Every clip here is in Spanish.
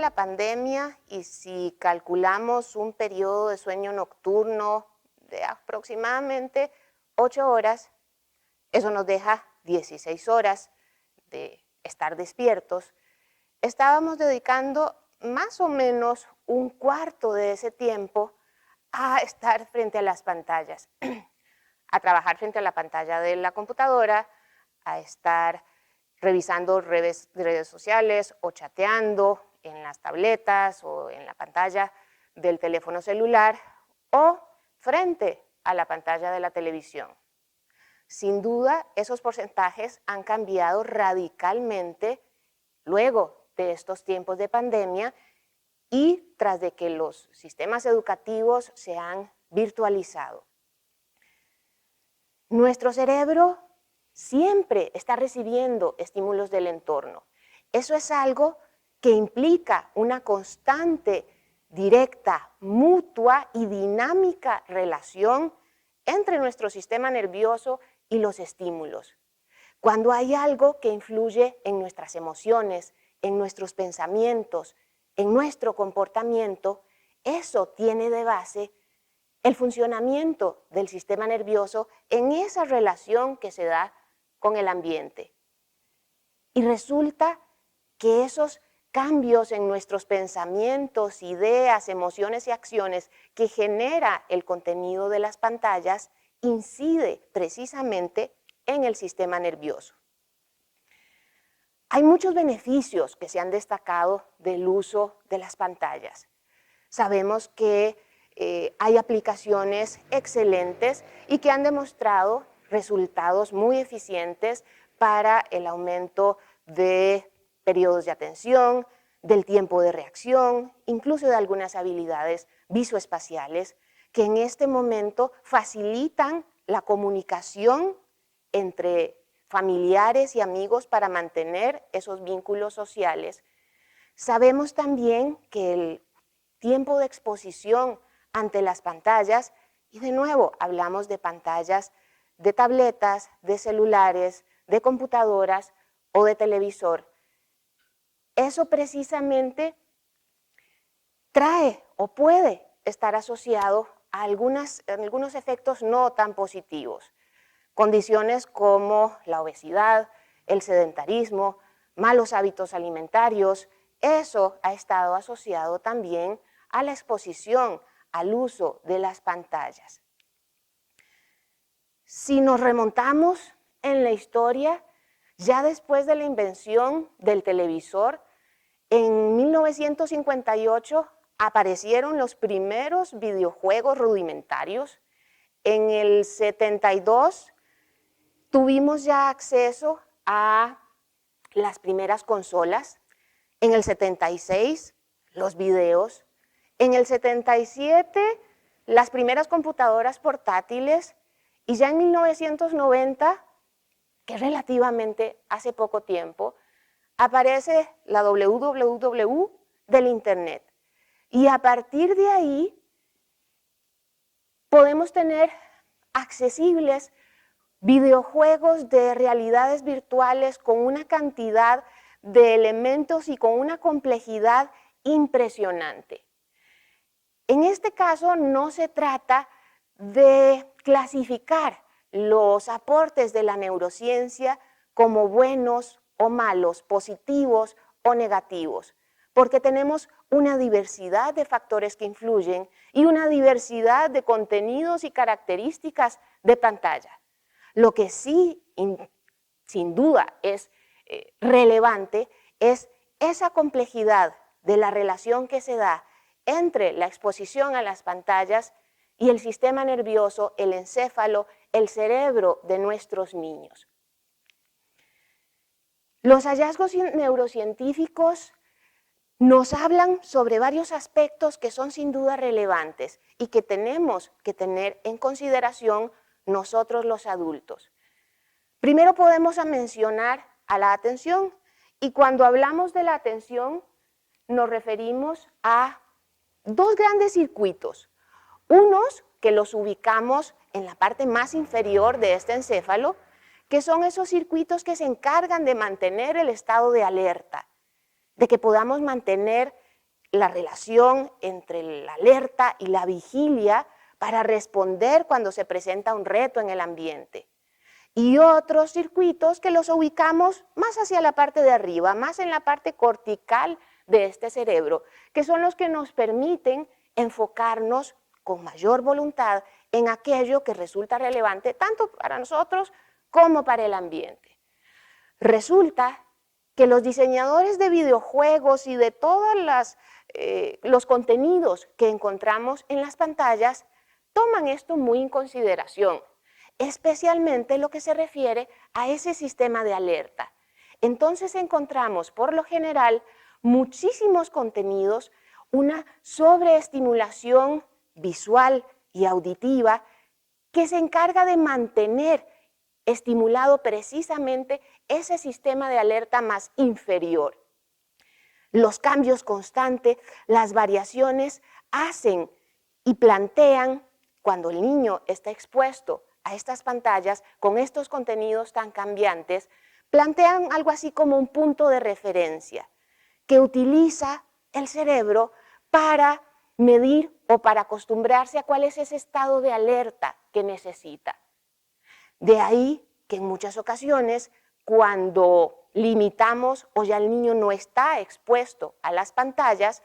la pandemia y si calculamos un periodo de sueño nocturno de aproximadamente 8 horas, eso nos deja 16 horas de estar despiertos. Estábamos dedicando más o menos un cuarto de ese tiempo a estar frente a las pantallas, a trabajar frente a la pantalla de la computadora, a estar revisando redes sociales o chateando en las tabletas o en la pantalla del teléfono celular o frente a la pantalla de la televisión. Sin duda, esos porcentajes han cambiado radicalmente luego de estos tiempos de pandemia y tras de que los sistemas educativos se han virtualizado. Nuestro cerebro siempre está recibiendo estímulos del entorno. Eso es algo que implica una constante, directa, mutua y dinámica relación entre nuestro sistema nervioso y los estímulos. Cuando hay algo que influye en nuestras emociones, en nuestros pensamientos, en nuestro comportamiento, eso tiene de base el funcionamiento del sistema nervioso en esa relación que se da con el ambiente. Y resulta que esos cambios en nuestros pensamientos, ideas, emociones y acciones que genera el contenido de las pantallas incide precisamente en el sistema nervioso. Hay muchos beneficios que se han destacado del uso de las pantallas. Sabemos que hay aplicaciones excelentes y que han demostrado resultados muy eficientes para el aumento de periodos de atención, del tiempo de reacción, incluso de algunas habilidades visoespaciales que en este momento facilitan la comunicación entre familiares y amigos para mantener esos vínculos sociales. Sabemos también que el tiempo de exposición ante las pantallas, y de nuevo hablamos de pantallas de tabletas, de celulares, de computadoras o de televisor, eso precisamente trae o puede estar asociado a algunos efectos no tan positivos. Condiciones como la obesidad, el sedentarismo, malos hábitos alimentarios, eso ha estado asociado también a la exposición, al uso de las pantallas. Si nos remontamos en la historia, ya después de la invención del televisor, en 1958 aparecieron los primeros videojuegos rudimentarios. En el 72 tuvimos ya acceso a las primeras consolas. En el 76 los videos. En el 77 las primeras computadoras portátiles y ya en 1990, que relativamente hace poco tiempo, aparece la WWW del Internet. Y a partir de ahí podemos tener accesibles videojuegos de realidades virtuales con una cantidad de elementos y con una complejidad impresionante. En este caso no se trata de clasificar los aportes de la neurociencia como buenos o malos, positivos o negativos, porque tenemos una diversidad de factores que influyen y una diversidad de contenidos y características de pantalla. Lo que sí, sin duda, es relevante es esa complejidad de la relación que se da entre la exposición a las pantallas y el sistema nervioso, el encéfalo, el cerebro de nuestros niños. Los hallazgos neurocientíficos nos hablan sobre varios aspectos que son sin duda relevantes y que tenemos que tener en consideración nosotros los adultos. Primero podemos mencionar a la atención, y cuando hablamos de la atención nos referimos a dos grandes circuitos. Unos que los ubicamos en la parte más inferior de este encéfalo, que son esos circuitos que se encargan de mantener el estado de alerta, de que podamos mantener la relación entre la alerta y la vigilia para responder cuando se presenta un reto en el ambiente. Y otros circuitos que los ubicamos más hacia la parte de arriba, más en la parte cortical de este cerebro, que son los que nos permiten enfocarnos con mayor voluntad en aquello que resulta relevante tanto para nosotros como para el ambiente. Resulta que los diseñadores de videojuegos y de todos los contenidos que encontramos en las pantallas toman esto muy en consideración, especialmente lo que se refiere a ese sistema de alerta. Entonces encontramos, por lo general, muchísimos contenidos, una sobreestimulación visual y auditiva que se encarga de mantener estimulado precisamente ese sistema de alerta más inferior. Los cambios constantes, las variaciones hacen y plantean, cuando el niño está expuesto a estas pantallas con estos contenidos tan cambiantes, plantean algo así como un punto de referencia que utiliza el cerebro para medir o para acostumbrarse a cuál es ese estado de alerta que necesita. De ahí que en muchas ocasiones, cuando limitamos o ya el niño no está expuesto a las pantallas,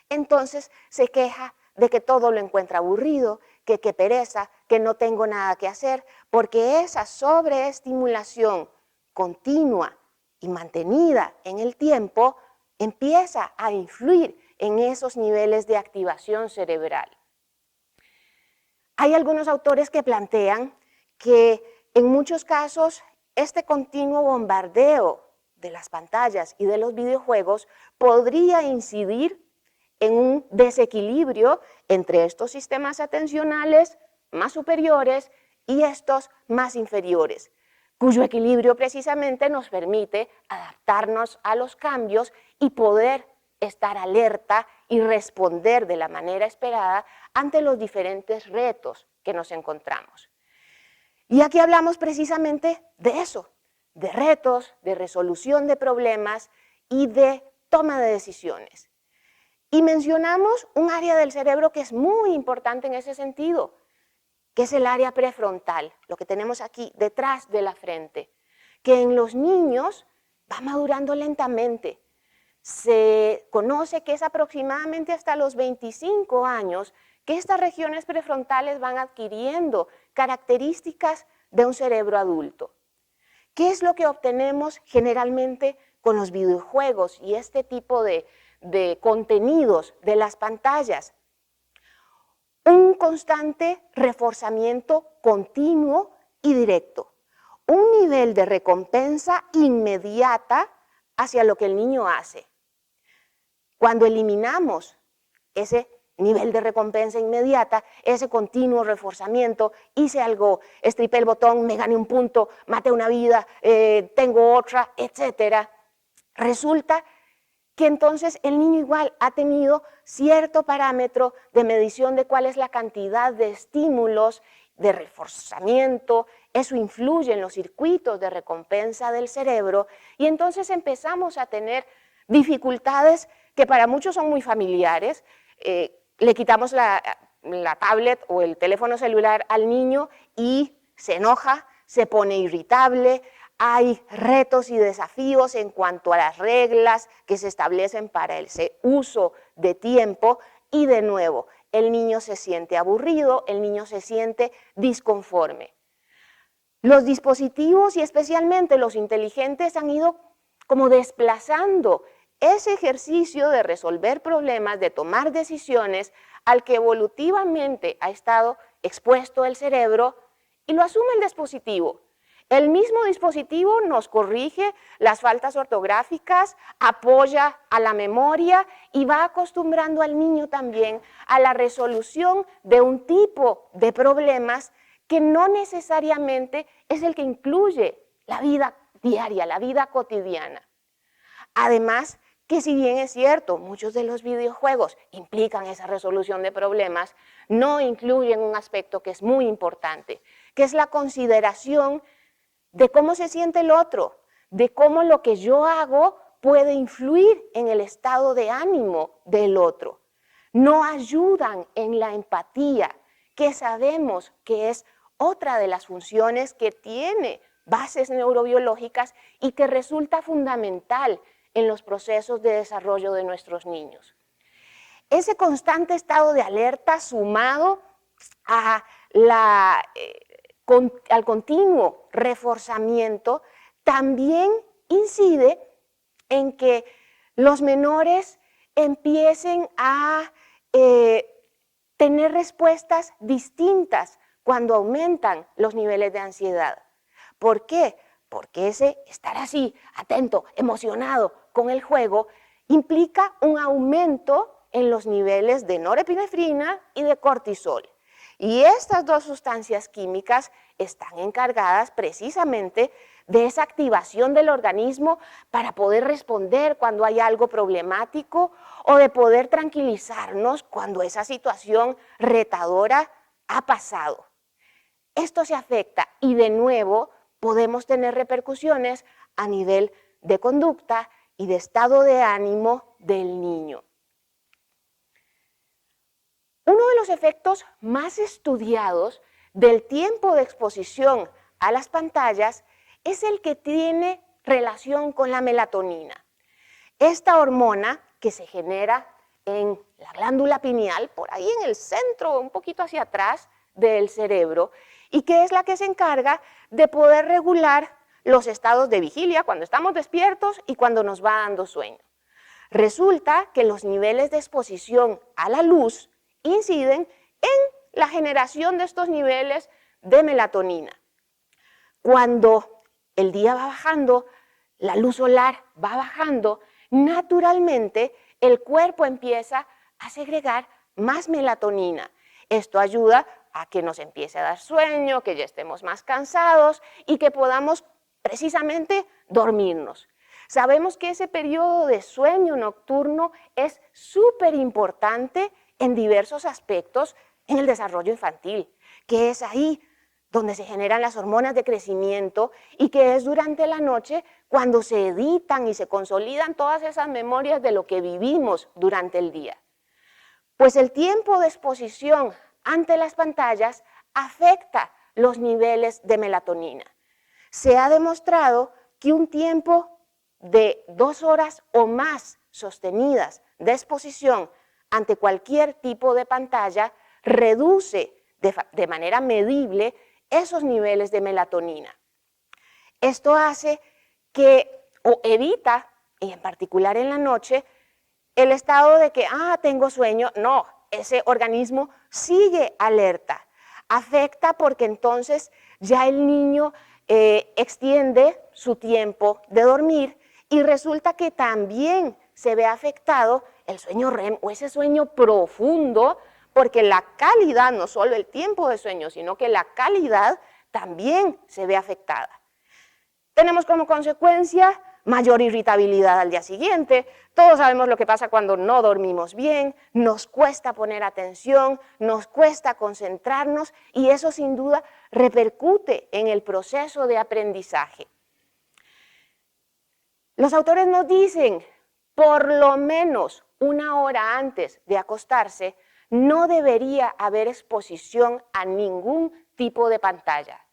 entonces se queja de que todo lo encuentra aburrido, que qué pereza, que no tengo nada que hacer, porque esa sobreestimulación continua y mantenida en el tiempo empieza a influir en esos niveles de activación cerebral. Hay algunos autores que plantean que en muchos casos este continuo bombardeo de las pantallas y de los videojuegos podría incidir en un desequilibrio entre estos sistemas atencionales más superiores y estos más inferiores, cuyo equilibrio precisamente nos permite adaptarnos a los cambios y poder estar alerta y responder de la manera esperada ante los diferentes retos que nos encontramos. Y aquí hablamos precisamente de eso, de retos, de resolución de problemas y de toma de decisiones. Y mencionamos un área del cerebro que es muy importante en ese sentido, que es el área prefrontal, lo que tenemos aquí detrás de la frente, que en los niños va madurando lentamente. Se conoce que es aproximadamente hasta los 25 años que estas regiones prefrontales van adquiriendo características de un cerebro adulto. ¿Qué es lo que obtenemos generalmente con los videojuegos y este tipo de contenidos de las pantallas? Un constante reforzamiento continuo y directo, un nivel de recompensa inmediata hacia lo que el niño hace. Cuando eliminamos ese nivel de recompensa inmediata, ese continuo reforzamiento, hice algo, estripé el botón, me gané un punto, maté una vida, tengo otra, etc. Resulta que entonces el niño igual ha tenido cierto parámetro de medición de cuál es la cantidad de estímulos, de reforzamiento, eso influye en los circuitos de recompensa del cerebro y entonces empezamos a tener dificultades que para muchos son muy familiares. Le quitamos la tablet o el teléfono celular al niño y se enoja, se pone irritable, hay retos y desafíos en cuanto a las reglas que se establecen para ese uso de tiempo y de nuevo, el niño se siente aburrido, el niño se siente disconforme. Los dispositivos y especialmente los inteligentes han ido como desplazando ese ejercicio de resolver problemas, de tomar decisiones al que evolutivamente ha estado expuesto el cerebro y lo asume el dispositivo. El mismo dispositivo nos corrige las faltas ortográficas, apoya a la memoria y va acostumbrando al niño también a la resolución de un tipo de problemas que no necesariamente es el que incluye la vida diaria, la vida cotidiana. Además, que si bien es cierto, muchos de los videojuegos implican esa resolución de problemas, no incluyen un aspecto que es muy importante, que es la consideración de cómo se siente el otro, de cómo lo que yo hago puede influir en el estado de ánimo del otro. No ayudan en la empatía, que sabemos que es otra de las funciones que tiene bases neurobiológicas y que resulta fundamental en los procesos de desarrollo de nuestros niños. Ese constante estado de alerta sumado a al continuo reforzamiento también incide en que los menores empiecen a tener respuestas distintas cuando aumentan los niveles de ansiedad. ¿Por qué? Porque ese estar así, atento, emocionado con el juego, implica un aumento en los niveles de norepinefrina y de cortisol. Y estas dos sustancias químicas están encargadas precisamente de esa activación del organismo para poder responder cuando hay algo problemático o de poder tranquilizarnos cuando esa situación retadora ha pasado. Esto se afecta y de nuevo podemos tener repercusiones a nivel de conducta y de estado de ánimo del niño. Uno de los efectos más estudiados del tiempo de exposición a las pantallas es el que tiene relación con la melatonina. Esta hormona que se genera en la glándula pineal, por ahí en el centro, un poquito hacia atrás del cerebro, y que es la que se encarga de poder regular los estados de vigilia cuando estamos despiertos y cuando nos va dando sueño. Resulta que los niveles de exposición a la luz inciden en la generación de estos niveles de melatonina. Cuando el día va bajando, la luz solar va bajando, naturalmente el cuerpo empieza a segregar más melatonina. Esto ayuda a que nos empiece a dar sueño, que ya estemos más cansados y que podamos precisamente dormirnos. Sabemos que ese periodo de sueño nocturno es súper importante en diversos aspectos en el desarrollo infantil, que es ahí donde se generan las hormonas de crecimiento y que es durante la noche cuando se editan y se consolidan todas esas memorias de lo que vivimos durante el día. Pues el tiempo de exposición ante las pantallas afecta los niveles de melatonina. Se ha demostrado que un tiempo de 2 horas o más sostenidas de exposición ante cualquier tipo de pantalla reduce de manera medible esos niveles de melatonina. Esto hace que, o evita, y en particular en la noche, el estado de que, tengo sueño. No, ese organismo sigue alerta. Afecta porque entonces ya el niño extiende su tiempo de dormir y resulta que también se ve afectado el sueño REM o ese sueño profundo, porque la calidad, no solo el tiempo de sueño, sino que la calidad también se ve afectada. Tenemos como consecuencia mayor irritabilidad al día siguiente. Todos sabemos lo que pasa cuando no dormimos bien, nos cuesta poner atención, nos cuesta concentrarnos y eso sin duda repercute en el proceso de aprendizaje. Los autores nos dicen, por lo menos 1 hora antes de acostarse, no debería haber exposición a ningún tipo de pantalla.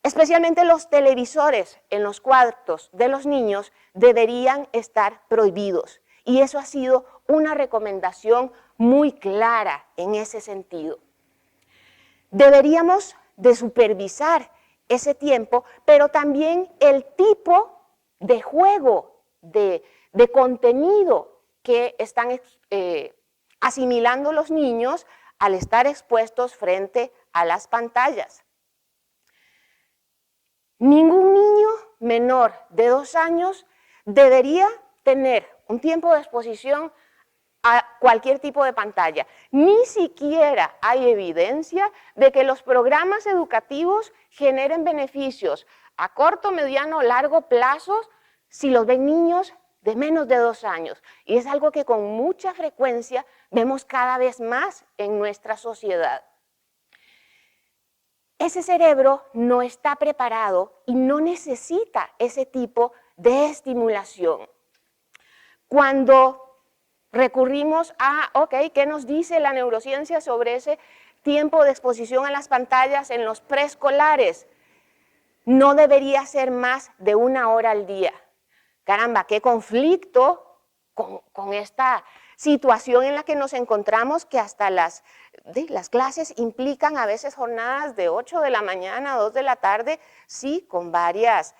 Especialmente los televisores en los cuartos de los niños deberían estar prohibidos. Y eso ha sido una recomendación muy clara en ese sentido. Deberíamos de supervisar ese tiempo, pero también el tipo de juego, de contenido que están asimilando los niños al estar expuestos frente a las pantallas. Ningún niño menor de 2 años debería tener un tiempo de exposición a cualquier tipo de pantalla. Ni siquiera hay evidencia de que los programas educativos generen beneficios a corto, mediano o largo plazo si los ven niños de menos de 2 años. Y es algo que con mucha frecuencia vemos cada vez más en nuestra sociedad. Ese cerebro no está preparado y no necesita ese tipo de estimulación. Cuando recurrimos a, ¿qué nos dice la neurociencia sobre ese tiempo de exposición a las pantallas en los preescolares? No debería ser más de 1 hora al día. Caramba, qué conflicto con esta situación en la que nos encontramos, que hasta las clases implican a veces jornadas de 8 de la mañana a 2 de la tarde, sí, con varias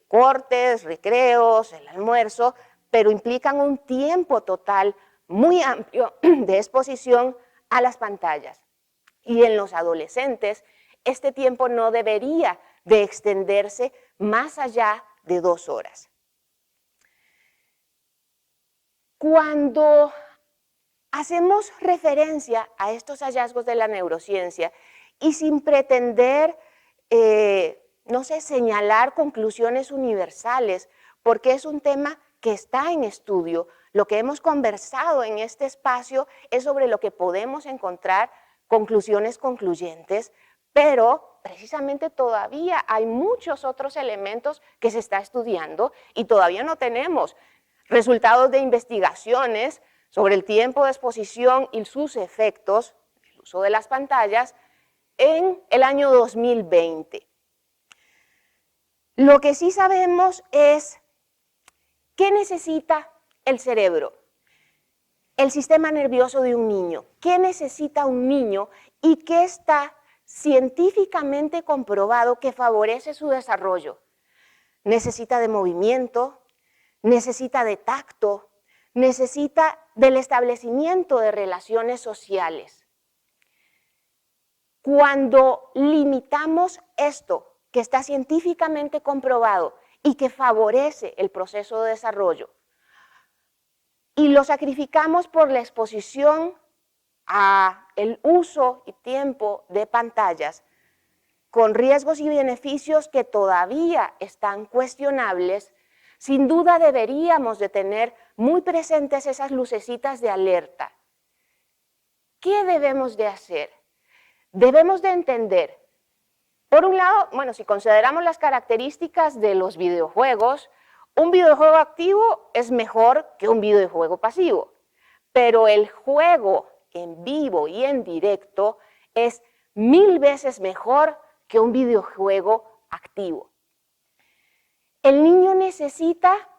cortes, recreos, el almuerzo, pero implican un tiempo total muy amplio de exposición a las pantallas. Y en los adolescentes, este tiempo no debería de extenderse más allá de 2 horas. Cuando hacemos referencia a estos hallazgos de la neurociencia y sin pretender, no sé, señalar conclusiones universales, porque es un tema que está en estudio, lo que hemos conversado en este espacio es sobre lo que podemos encontrar conclusiones concluyentes, pero precisamente todavía hay muchos otros elementos que se está estudiando y todavía no tenemos resultados de investigaciones sobre el tiempo de exposición y sus efectos, el uso de las pantallas, en el año 2020. Lo que sí sabemos es qué necesita el cerebro, el sistema nervioso de un niño, qué necesita un niño y qué está científicamente comprobado que favorece su desarrollo. Necesita de movimiento, necesita de tacto, necesita del establecimiento de relaciones sociales. Cuando limitamos esto, que está científicamente comprobado y que favorece el proceso de desarrollo, y lo sacrificamos por la exposición a el uso y tiempo de pantallas, con riesgos y beneficios que todavía están cuestionables, sin duda deberíamos de tener muy presentes esas lucecitas de alerta. ¿Qué debemos de hacer? Debemos de entender, por un lado, bueno, si consideramos las características de los videojuegos, un videojuego activo es mejor que un videojuego pasivo, pero el juego en vivo y en directo es 1000 veces mejor que un videojuego activo. El niño necesita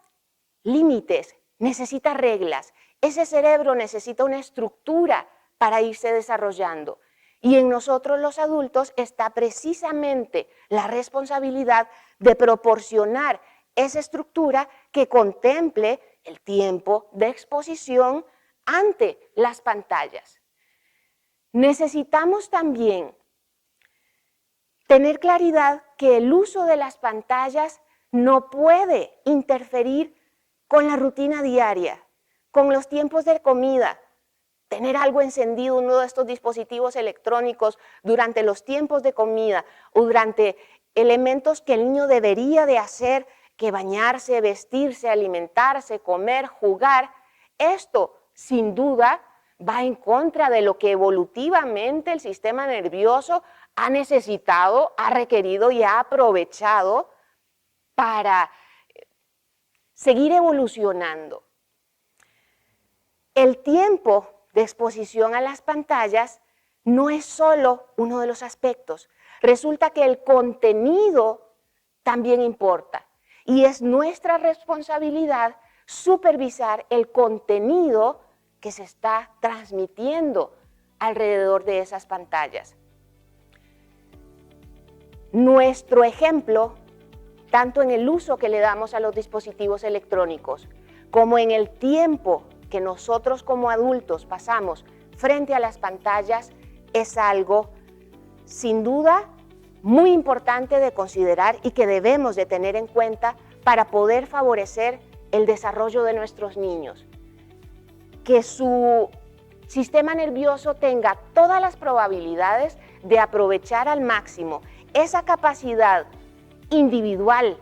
límites, necesita reglas. Ese cerebro necesita una estructura para irse desarrollando. Y en nosotros los adultos está precisamente la responsabilidad de proporcionar esa estructura que contemple el tiempo de exposición ante las pantallas. Necesitamos también tener claridad que el uso de las pantallas no puede interferir con la rutina diaria, con los tiempos de comida. Tener algo encendido, uno de estos dispositivos electrónicos durante los tiempos de comida o durante elementos que el niño debería de hacer, que bañarse, vestirse, alimentarse, comer, jugar, esto sin duda va en contra de lo que evolutivamente el sistema nervioso ha necesitado, ha requerido y ha aprovechado para seguir evolucionando. El tiempo de exposición a las pantallas no es solo uno de los aspectos. Resulta que el contenido también importa y es nuestra responsabilidad supervisar el contenido que se está transmitiendo alrededor de esas pantallas. Nuestro ejemplo, tanto en el uso que le damos a los dispositivos electrónicos, como en el tiempo que nosotros como adultos pasamos frente a las pantallas, es algo sin duda muy importante de considerar y que debemos de tener en cuenta para poder favorecer el desarrollo de nuestros niños. Que su sistema nervioso tenga todas las probabilidades de aprovechar al máximo esa capacidad individual,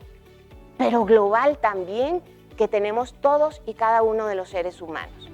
pero global también, que tenemos todos y cada uno de los seres humanos.